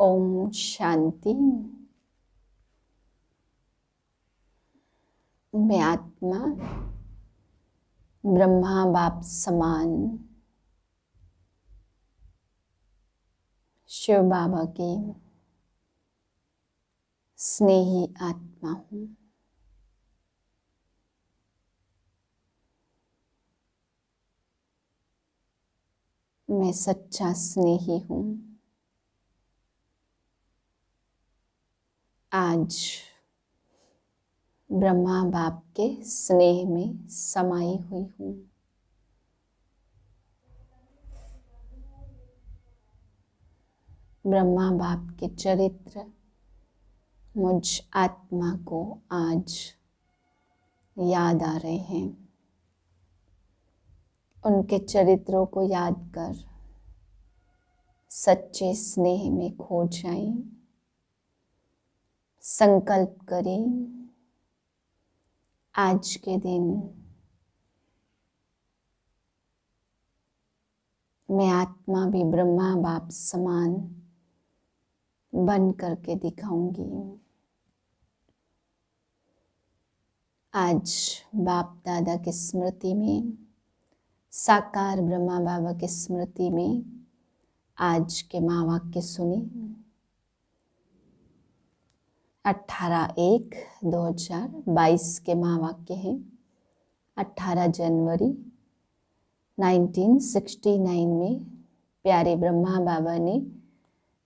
ओम शांति। मैं आत्मा ब्रह्मा बाप समान शिव बाबा की स्नेही आत्मा हूँ। मैं सच्चा स्नेही हूँ। आज ब्रह्मा बाप के स्नेह में समाई हुई हूँ। ब्रह्मा बाप के चरित्र मुझ आत्मा को आज याद आ रहे हैं। उनके चरित्रों को याद कर सच्चे स्नेह में खो जाएं। संकल्प करें आज के दिन मैं आत्मा भी ब्रह्मा बाप समान बन करके दिखाऊंगी। आज बाप दादा की स्मृति में, साकार ब्रह्मा बाबा की स्मृति में आज के महावाक्य सुने। 18/1/2022 के महावाक्य हैं। 18 जनवरी 1969 में प्यारे ब्रह्मा बाबा ने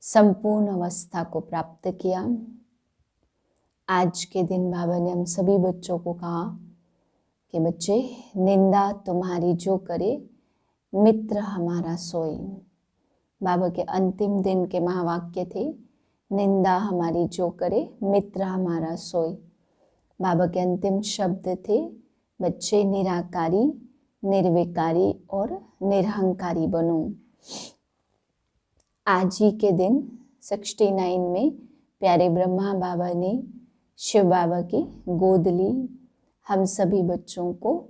संपूर्ण अवस्था को प्राप्त किया। आज के दिन बाबा ने हम सभी बच्चों को कहा कि बच्चे, निंदा तुम्हारी जो करे मित्र हमारा सोए। बाबा के अंतिम दिन के महावाक्य थे, निंदा हमारी जो करे मित्र हमारा सोए। बाबा के अंतिम शब्द थे, बच्चे निराकारी, निर्विकारी और निरहंकारी बनो। आज ही के दिन 69 में प्यारे ब्रह्मा बाबा ने शिव बाबा की गोद ली। हम सभी बच्चों को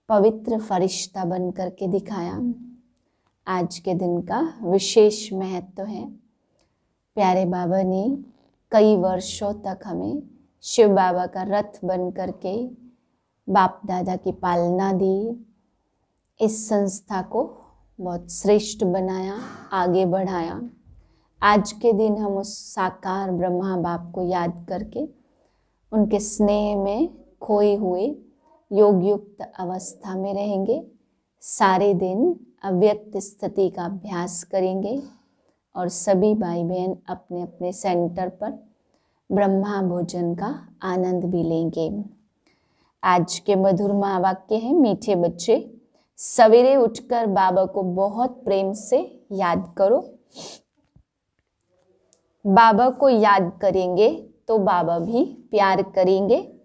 पवित्र फरिश्ता बन करके दिखाया। आज के दिन का विशेष महत्व है। प्यारे बाबा ने कई वर्षों तक हमें शिव बाबा का रथ बन करके बाप दादा की पालना दी। इस संस्था को बहुत श्रेष्ठ बनाया, आगे बढ़ाया। आज के दिन हम उस साकार ब्रह्मा बाप को याद करके उनके स्नेह में खोए हुए योग युक्त अवस्था में रहेंगे। सारे दिन अव्यक्त स्थिति का अभ्यास करेंगे और सभी भाई बहन अपने अपने सेंटर पर ब्रह्मा भोजन का आनंद भी लेंगे। आज के मधुर महावाक्य है, मीठे बच्चे सवेरे उठकर बाबा को बहुत प्रेम से याद करो। बाबा को याद करेंगे तो बाबा भी प्यार करेंगे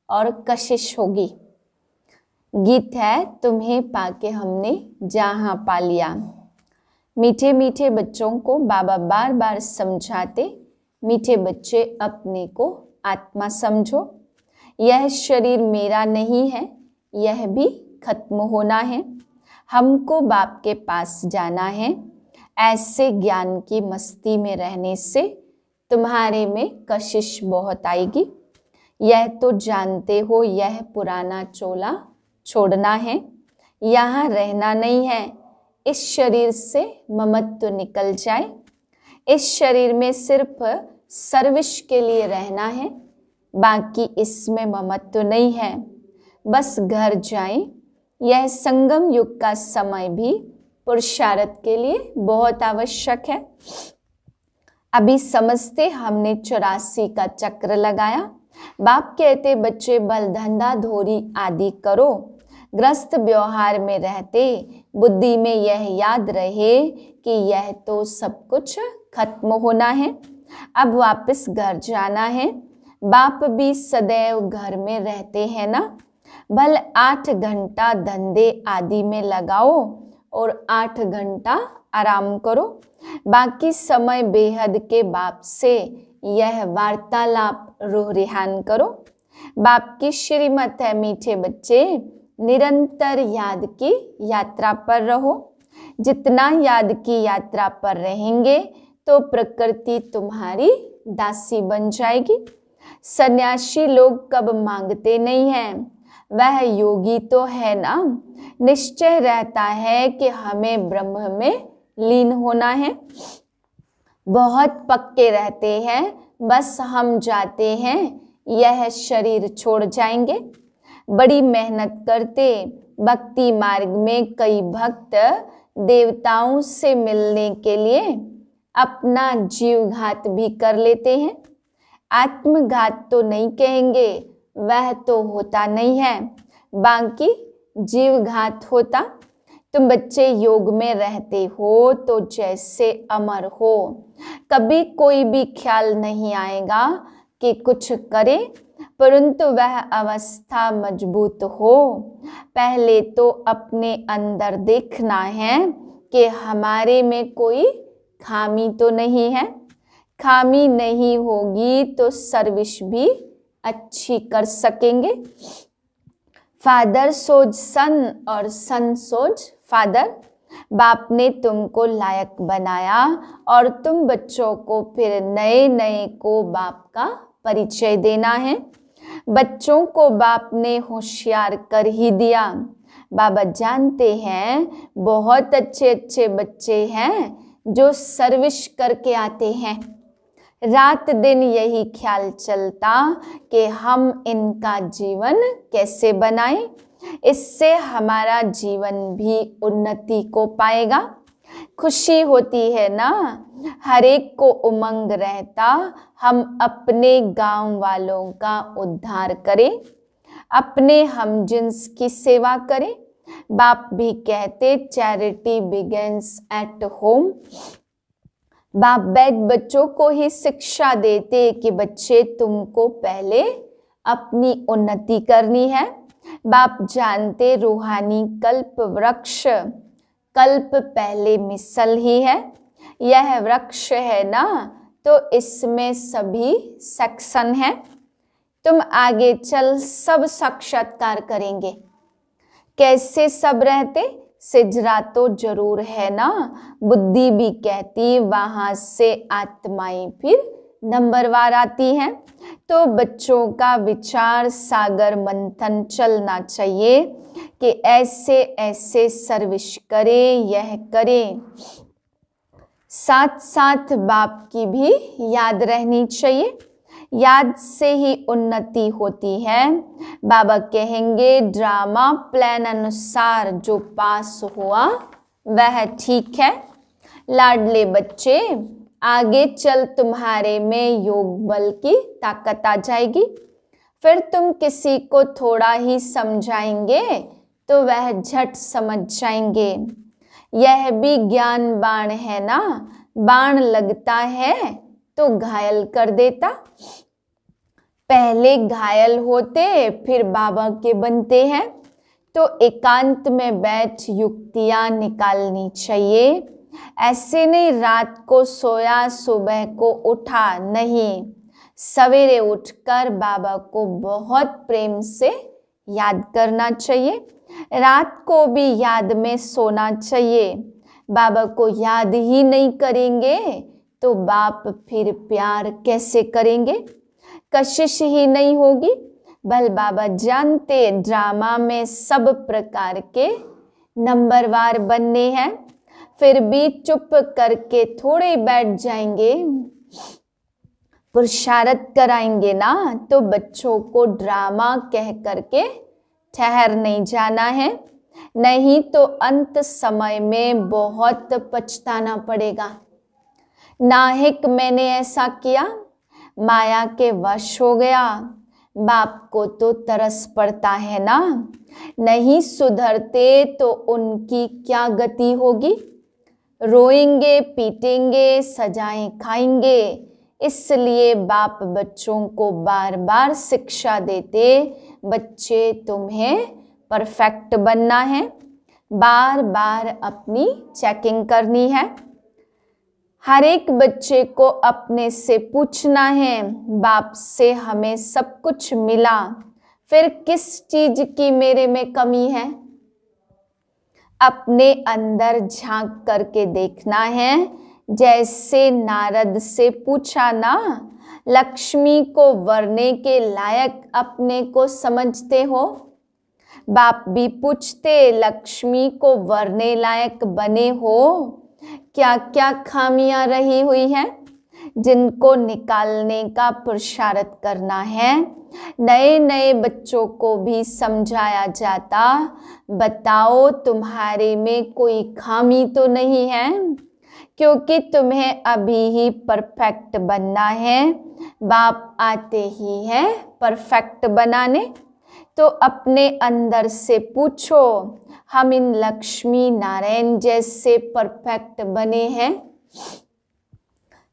और कशिश होगी। गीत है, तुम्हें पाके हमने जहां पा लिया। मीठे मीठे बच्चों को बाबा बार बार समझाते, मीठे बच्चे अपने को आत्मा समझो। यह शरीर मेरा नहीं है, यह भी खत्म होना है। हमको बाप के पास जाना है। ऐसे ज्ञान की मस्ती में रहने से तुम्हारे में कशिश बहुत आएगी। यह तो जानते हो, यह पुराना चोला छोड़ना है, यहाँ रहना नहीं है। इस शरीर से ममत्व निकल जाए। इस शरीर में सिर्फ सर्विस के लिए रहना है, बाकी इसमें ममत्व नहीं है। बस घर जाएं। यह संगम युग का समय भी पुरुषार्थ के लिए बहुत आवश्यक है। अभी समझते हमने 84 का चक्र लगाया। बाप कहते, बच्चे बल धंधा धोरी आदि करो। ग्रस्त व्यवहार में रहते बुद्धि में यह याद रहे कि यह तो सब कुछ खत्म होना है, अब वापस घर जाना है। बाप भी सदैव घर में रहते हैं ना। भल 8 घंटा धंधे आदि में लगाओ और 8 घंटा आराम करो। बाकी समय बेहद के बाप से यह वार्तालाप रूह रिहान करो। बाप की श्रीमत है, मीठे बच्चे निरंतर याद की यात्रा पर रहो। जितना याद की यात्रा पर रहेंगे तो तो प्रकृति तुम्हारी दासी बन जाएगी। सन्यासी लोग कब मांगते नहीं हैं, वह योगी तो है ना। निश्चय रहता है कि हमें ब्रह्म में लीन होना है। बहुत पक्के रहते हैं, बस हम जाते हैं, यह शरीर छोड़ जाएंगे। बड़ी मेहनत करते भक्ति मार्ग में कई भक्त देवताओं से मिलने के लिए अपना जीव घात भी कर लेते हैं। आत्मघात तो नहीं कहेंगे, वह तो होता नहीं है, बाकी जीव घात होता। तुम बच्चे योग में रहते हो तो जैसे अमर हो, कभी कोई भी ख्याल नहीं आएगा कि कुछ करे, परंतु वह अवस्था मजबूत हो। पहले तो अपने अंदर देखना है कि हमारे में कोई खामी तो नहीं है। खामी नहीं होगी तो सर्विस भी अच्छी कर सकेंगे। फादर सोच सन और सन सोच फादर। बाप ने तुमको लायक बनाया और तुम बच्चों को फिर नए नए को बाप का परिचय देना है। बच्चों को बाप ने होशियार कर ही दिया। बाबा जानते हैं बहुत अच्छे अच्छे बच्चे हैं जो सर्विस करके आते हैं। रात दिन यही ख्याल चलता कि हम इनका जीवन कैसे बनाएं, इससे हमारा जीवन भी उन्नति को पाएगा। खुशी होती है ना, हर एक को उमंग रहता हम अपने गांव वालों का उद्धार करें, अपने हम जिन्स की सेवा करें। बाप भी कहते चैरिटी बिगिंस एट होम। बाप बैठ बच्चों को ही शिक्षा देते कि बच्चे तुमको पहले अपनी उन्नति करनी है। बाप जानते रूहानी कल्प वृक्ष कल्प पहले मिसल ही है। यह वृक्ष है ना, तो इसमें सभी सेक्शन है। तुम आगे चल सब साक्षात्कार करेंगे। कैसे सब रहते, सिजरा तो जरूर है ना। बुद्धि भी कहती वहां से आत्माएं फिर नंबरवार आती हैं। तो बच्चों का विचार सागर मंथन चलना चाहिए कि ऐसे ऐसे सर्विस करें, यह करें। साथ साथ बाप की भी याद रहनी चाहिए। याद से ही उन्नति होती है। बाबा कहेंगे ड्रामा प्लान अनुसार जो पास हुआ वह ठीक है। लाडले बच्चे, आगे चल तुम्हारे में योग बल की ताकत आ जाएगी। फिर तुम किसी को थोड़ा ही समझाएंगे तो वह झट समझ जाएंगे। यह भी ज्ञान बाण है ना, बाण लगता है तो घायल कर देता। पहले घायल होते फिर बाबा के बनते हैं। तो एकांत में बैठ युक्तियां निकालनी चाहिए। ऐसे नहीं रात को सोया सुबह को उठा, नहीं, सवेरे उठकर बाबा को बहुत प्रेम से याद करना चाहिए। रात को भी याद में सोना चाहिए। बाबा को याद ही नहीं करेंगे तो बाप फिर प्यार कैसे करेंगे, कशिश ही नहीं होगी। बल बाबा जानते ड्रामा में सब प्रकार के नंबरवार बनने हैं, फिर भी चुप करके थोड़े बैठ जाएंगे, पुरुषार्थ कराएंगे ना, तो बच्चों को ड्रामा कह करके ठहर नहीं जाना है, नहीं तो अंत समय में बहुत पछताना पड़ेगा। नाहिक मैंने ऐसा किया, माया के वश हो गया। बाप को तो तरस पड़ता है ना, नहीं सुधरते तो उनकी क्या गति होगी। रोएंगे, पीटेंगे, सजाएं खाएंगे। इसलिए बाप बच्चों को बार बार शिक्षा देते, बच्चे तुम्हें परफेक्ट बनना है, बार बार अपनी चेकिंग करनी है। हर एक बच्चे को अपने से पूछना है, बाप से हमें सब कुछ मिला, फिर किस चीज की मेरे में कमी है। अपने अंदर झांक करके देखना है, जैसे नारद से पूछा ना, लक्ष्मी को वरने के लायक अपने को समझते हो। बाप भी पूछते, लक्ष्मी को वरने लायक बने हो, क्या क्या खामियां रही हुई हैं जिनको निकालने का पुरुषार्थ करना है। नए नए बच्चों को भी समझाया जाता, बताओ तुम्हारे में कोई खामी तो नहीं है, क्योंकि तुम्हें अभी ही परफेक्ट बनना है। बाप आते ही है परफेक्ट बनाने। तो अपने अंदर से पूछो, हम इन लक्ष्मी नारायण जैसे परफेक्ट बने हैं?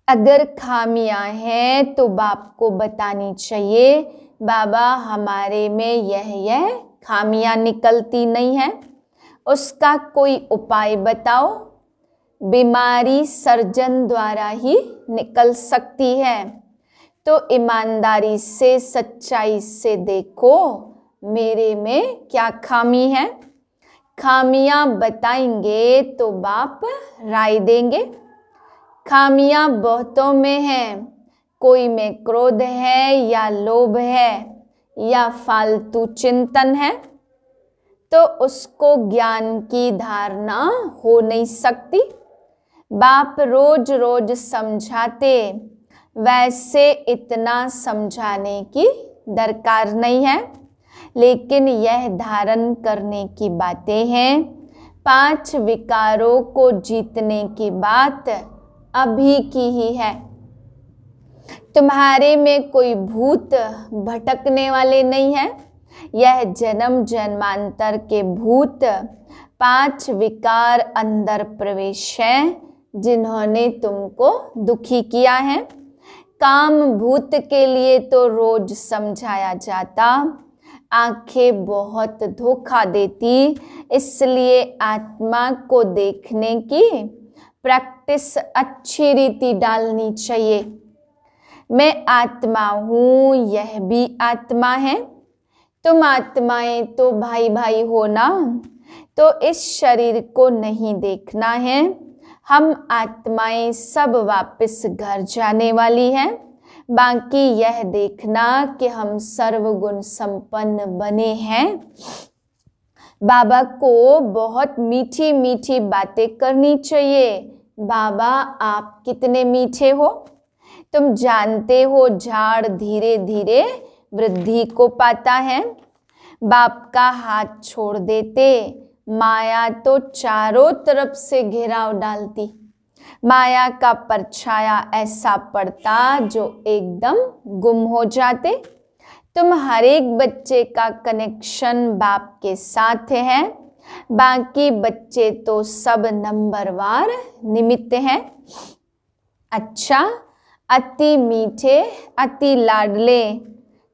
अगर खामियां हैं तो बाप को बतानी चाहिए, बाबा हमारे में यह खामियां निकलती नहीं है, उसका कोई उपाय बताओ। बीमारी सर्जन द्वारा ही निकल सकती है, तो ईमानदारी से सच्चाई से देखो मेरे में क्या खामी है। खामियां बताएंगे तो बाप राय देंगे। खामियां बहुतों में हैं, कोई में क्रोध है या लोभ है या फालतू चिंतन है, तो उसको ज्ञान की धारणा हो नहीं सकती। बाप रोज रोज समझाते, वैसे इतना समझाने की दरकार नहीं है, लेकिन यह धारण करने की बातें हैं। 5 विकारों को जीतने की बात अभी की ही है। तुम्हारे में कोई भूत भटकने वाले नहीं है। यह जन्म जन्मांतर के भूत 5 विकार अंदर प्रवेश है, जिन्होंने तुमको दुखी किया है। काम भूत के लिए तो रोज समझाया जाता, आंखें बहुत धोखा देती, इसलिए आत्मा को देखने की प्रैक्टिस अच्छी रीति डालनी चाहिए। मैं आत्मा हूँ, यह भी आत्मा है। तुम आत्माएं तो भाई भाई हो ना, तो इस शरीर को नहीं देखना है। हम आत्माएं सब वापस घर जाने वाली हैं, बाकी यह देखना कि हम सर्वगुण संपन्न बने हैं। बाबा को बहुत मीठी मीठी बातें करनी चाहिए। बाबा आप कितने मीठे हो, तुम जानते हो झाड़ धीरे धीरे वृद्धि को पाता है। बाप का हाथ छोड़ देते, माया तो चारों तरफ से घेराव डालती। माया का परछाया ऐसा पड़ता जो एकदम गुम हो जाते। तुम हर एक बच्चे का कनेक्शन बाप के साथ है, बाकी बच्चे तो सब नंबरवार निमित्त हैं। अच्छा, अति मीठे अति लाडले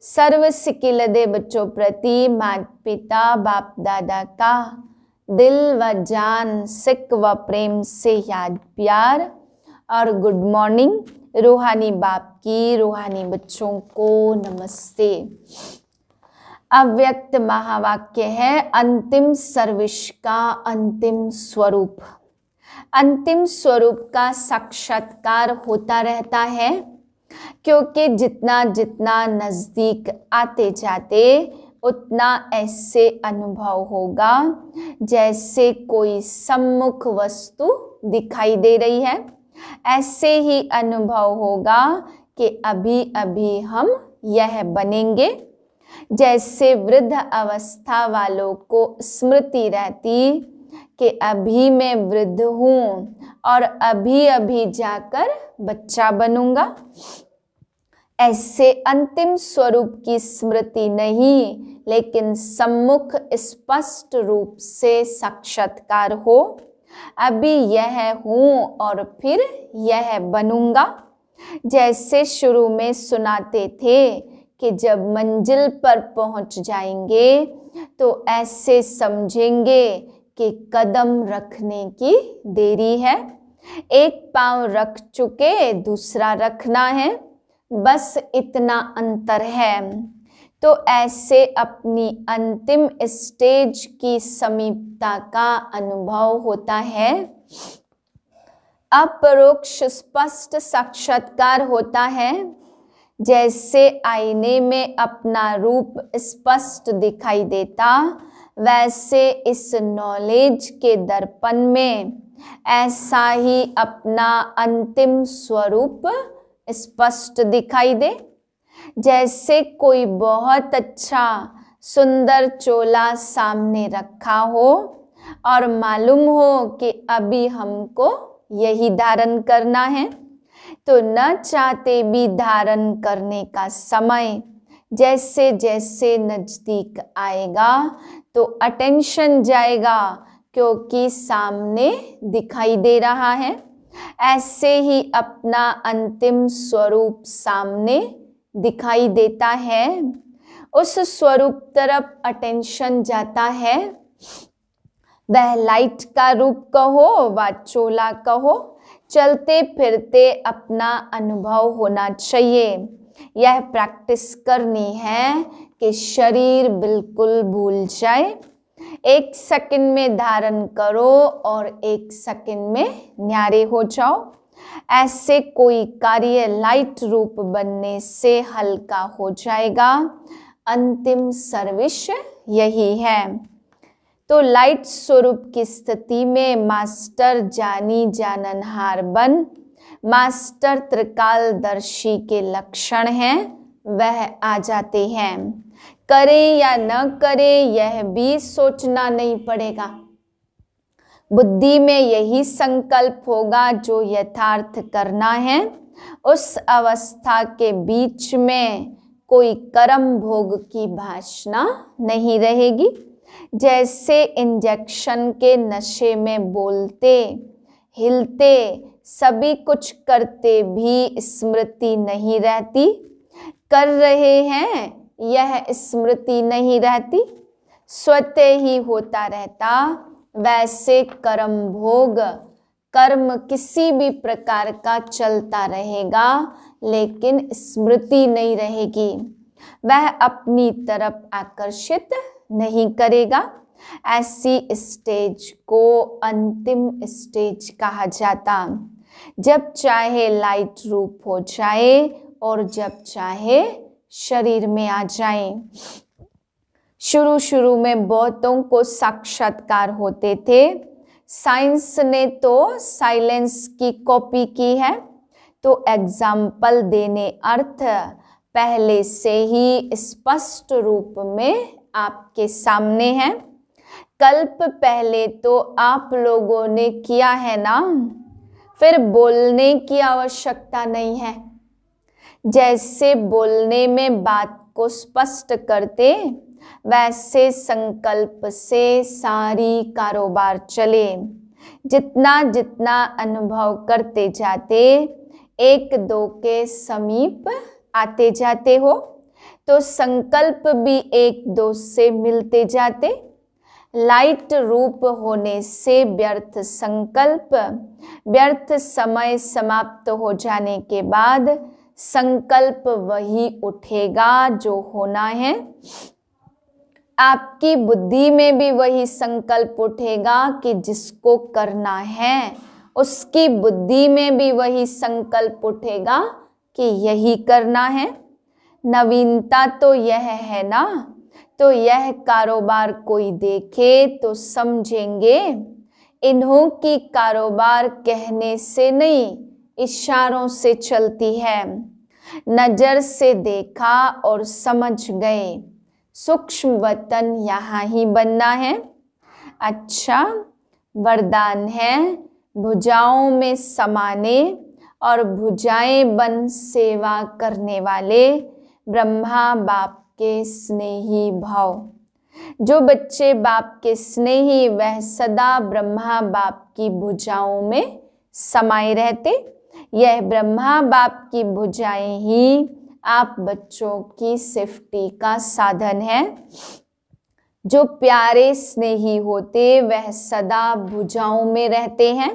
सर्व सिकिलदे बच्चों प्रति माता पिता बाप दादा का दिल व जान सिक व प्रेम से याद प्यार और गुड मॉर्निंग। रूहानी बाप की रूहानी बच्चों को नमस्ते। अव्यक्त महावाक्य है, अंतिम सर्विस का अंतिम स्वरूप। अंतिम स्वरूप का साक्षात्कार होता रहता है, क्योंकि जितना जितना नजदीक आते जाते उतना ऐसे अनुभव होगा जैसे कोई सम्मुख वस्तु दिखाई दे रही है। ऐसे ही अनुभव होगा कि अभी अभी हम यह बनेंगे। जैसे वृद्ध अवस्था वालों को स्मृति रहती कि अभी मैं वृद्ध हूँ और अभी अभी जाकर बच्चा बनूंगा, ऐसे अंतिम स्वरूप की स्मृति नहीं, लेकिन सम्मुख स्पष्ट रूप से साक्षात्कार हो। अभी यह हूँ और फिर यह बनूंगा। जैसे शुरू में सुनाते थे कि जब मंजिल पर पहुंच जाएंगे तो ऐसे समझेंगे कि कदम रखने की देरी है। एक पांव रख चुके, दूसरा रखना है, बस इतना अंतर है। तो ऐसे अपनी अंतिम स्टेज की समीपता का अनुभव होता है। अपरोक्ष स्पष्ट साक्षात्कार होता है। जैसे आईने में अपना रूप स्पष्ट दिखाई देता, वैसे इस नॉलेज के दर्पण में ऐसा ही अपना अंतिम स्वरूप स्पष्ट दिखाई दे। जैसे कोई बहुत अच्छा सुंदर चोला सामने रखा हो और मालूम हो कि अभी हमको यही धारण करना है, तो न चाहते भी धारण करने का समय जैसे जैसे नजदीक आएगा तो अटेंशन जाएगा, क्योंकि सामने दिखाई दे रहा है। ऐसे ही अपना अंतिम स्वरूप सामने दिखाई देता है, उस स्वरूप तरफ अटेंशन जाता है। वह लाइट का रूप कहो व चोला कहो, चलते फिरते अपना अनुभव होना चाहिए। यह प्रैक्टिस करनी है कि शरीर बिल्कुल भूल जाए। 1 सेकंड में धारण करो और 1 सेकंड में न्यारे हो जाओ। ऐसे कोई कार्य लाइट रूप बनने से हल्का हो जाएगा। अंतिम सर्विस यही है। तो लाइट स्वरूप की स्थिति में मास्टर जानी जाननहार बन, मास्टर त्रिकालदर्शी के लक्षण हैं वह आ जाते हैं। करें या न करें यह भी सोचना नहीं पड़ेगा। बुद्धि में यही संकल्प होगा जो यथार्थ करना है। उस अवस्था के बीच में कोई कर्म भोग की भाषा नहीं रहेगी। जैसे इंजेक्शन के नशे में बोलते, हिलते, सभी कुछ करते भी स्मृति नहीं रहती, कर रहे हैं यह स्मृति नहीं रहती, स्वतः ही होता रहता। वैसे कर्म भोग, कर्म किसी भी प्रकार का चलता रहेगा, लेकिन स्मृति नहीं रहेगी। वह अपनी तरफ आकर्षित नहीं करेगा। ऐसी स्टेज को अंतिम स्टेज कहा जाता। जब चाहे लाइट रूप हो जाए और जब चाहे शरीर में आ जाए। शुरू शुरू में बहुतों को साक्षात्कार होते थे। साइंस ने तो साइलेंस की कॉपी की है, तो एग्जाम्पल देने अर्थ पहले से ही स्पष्ट रूप में आपके सामने है। कल्प पहले तो आप लोगों ने किया है ना, फिर बोलने की आवश्यकता नहीं है। जैसे बोलने में बात को स्पष्ट करते, वैसे संकल्प से सारी कारोबार चले। जितना जितना अनुभव करते जाते, 1-2 के समीप आते जाते हो, तो संकल्प भी 1-2 से मिलते जाते। लाइट रूप होने से व्यर्थ संकल्प, व्यर्थ समय समाप्त हो जाने के बाद संकल्प वही उठेगा जो होना है। आपकी बुद्धि में भी वही संकल्प उठेगा कि जिसको करना है, उसकी बुद्धि में भी वही संकल्प उठेगा कि यही करना है। नवीनता तो यह है ना, तो यह कारोबार कोई देखे तो समझेंगे इन्हों की कारोबार कहने से नहीं, इशारों से चलती है। नजर से देखा और समझ गए, सूक्ष्म वतन यहाँ ही बनना है। अच्छा, वरदान है भुजाओं में समाने और भुजाएं बन सेवा करने वाले ब्रह्मा बाप के स्नेही भाव। जो बच्चे बाप के स्नेही, वह सदा ब्रह्मा बाप की भुजाओं में समाये रहते। यह ब्रह्मा बाप की भुजाएं ही आप बच्चों की सेफ्टी का साधन है। जो प्यारे स्नेही होते, वह सदा भुजाओं में रहते हैं।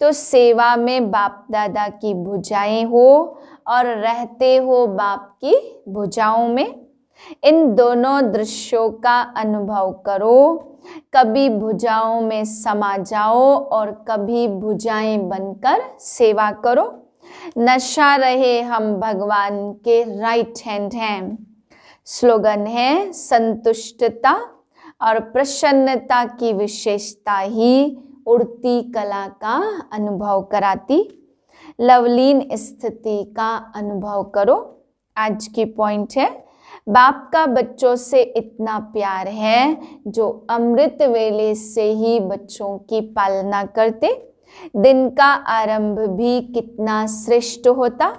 तो सेवा में बाप दादा की भुजाएं हो और रहते हो बाप की भुजाओं में। इन दोनों दृश्यों का अनुभव करो। कभी भुजाओं में समा जाओ और कभी भुजाएं बनकर सेवा करो। नशा रहे हम भगवान के राइट हैंड हैं। स्लोगन है, संतुष्टता और प्रसन्नता की विशेषता ही उड़ती कला का अनुभव कराती। लवलीन स्थिति का अनुभव करो। आज की पॉइंट है, बाप का बच्चों से इतना प्यार है जो अमृत वेले से ही बच्चों की पालना करते। दिन का आरंभ भी कितना श्रेष्ठ होता।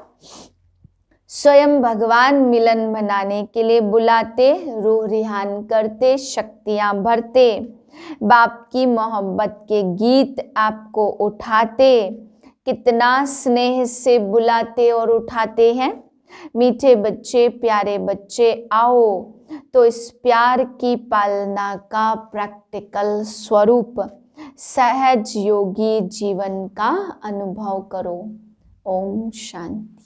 स्वयं भगवान मिलन मनाने के लिए बुलाते, रूह रिहान करते, शक्तियां भरते। बाप की मोहब्बत के गीत आपको उठाते। कितना स्नेह से बुलाते और उठाते हैं। मीठे बच्चे, प्यारे बच्चे आओ। तो इस प्यार की पालना का प्रैक्टिकल स्वरूप सहज योगी जीवन का अनुभव करो। ओम शांति।